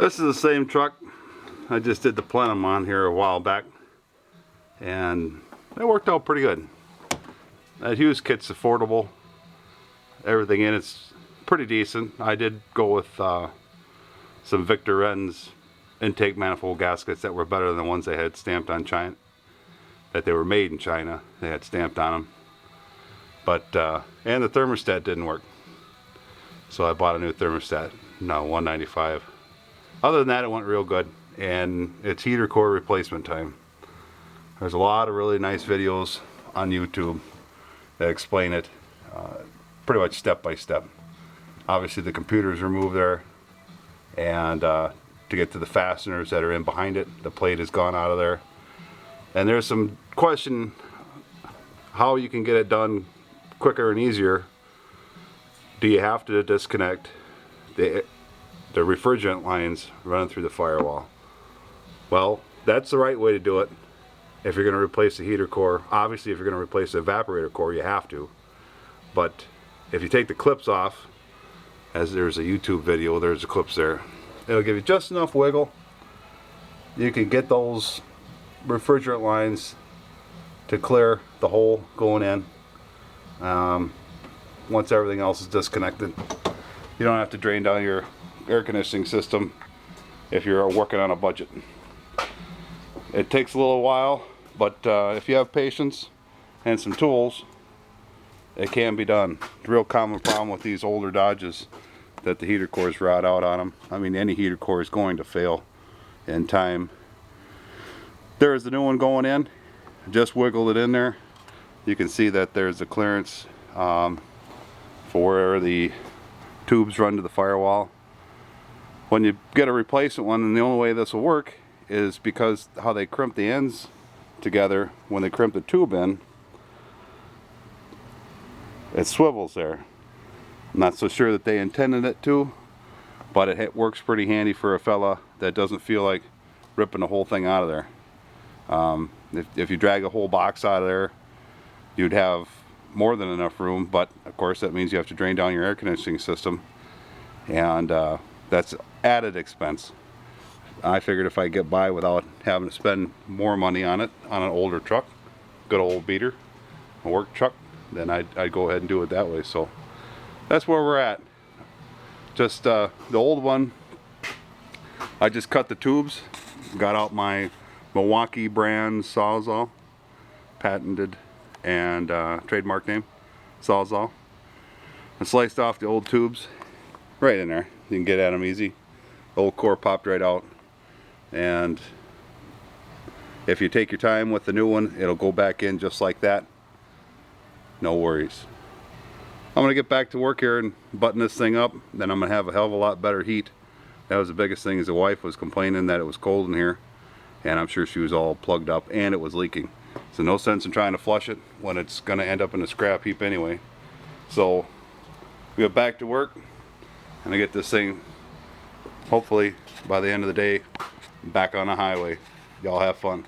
This is the same truck. I just did the plenum on here a while back, and it worked out pretty good. That Hughes kit's affordable. Everything in it's pretty decent. I did go with some Victor Wren's intake manifold gaskets that were better than the ones they had stamped on China. That they were made in China. They had stamped on them. But and the thermostat didn't work, so I bought a new thermostat. No, 195. Other than that, it went real good, and it's heater core replacement time. There's a lot of really nice videos on YouTube that explain it pretty much step by step. Obviously the computer's removed there, and to get to the fasteners that are in behind it, the plate has gone out of there. And there's some question how you can get it done quicker and easier. Do you have to disconnect the refrigerant lines running through the firewall? Well, that's the right way to do it. If you're going to replace the heater core, obviously if you're going to replace the evaporator core, you have to. But if you take the clips off, as there's a YouTube video, there's the clips there, it'll give you just enough wiggle. You can get those refrigerant lines to clear the hole going in. Once everything else is disconnected, you don't have to drain down your air conditioning system if you're working on a budget. It takes a little while, but if you have patience and some tools, it can be done. The real common problem with these older Dodges that the heater cores rot out on them. I mean, any heater core is going to fail in time. There's the new one going in. Just wiggled it in there. You can see that there's the clearance for where the tubes run to the firewall. When you get a replacement one, and the only way this will work is because how they crimp the ends together when they crimp the tube in, it swivels there. I'm not so sure that they intended it to, but it works pretty handy for a fella that doesn't feel like ripping the whole thing out of there. If you drag a whole box out of there, you'd have more than enough room, but of course that means you have to drain down your air conditioning system, and that's added expense. I figured if I get by without having to spend more money on it on an older truck, good old beater, a work truck, then I'd go ahead and do it that way. So that's where we're at. Just the old one, I just cut the tubes, got out my Milwaukee brand Sawzall, patented and trademark name Sawzall, and sliced off the old tubes right in there. You can get at them easy. The old core popped right out, and if you take your time with the new one, it'll go back in just like that. No worries. I'm gonna get back to work here and button this thing up. Then I'm gonna have a hell of a lot better heat. That was the biggest thing, is the wife was complaining that it was cold in here, and I'm sure she was all plugged up and it was leaking. So no sense in trying to flush it when it's gonna end up in a scrap heap anyway. So we get back to work, and I get this thing, hopefully by the end of the day, back on the highway. Y'all have fun.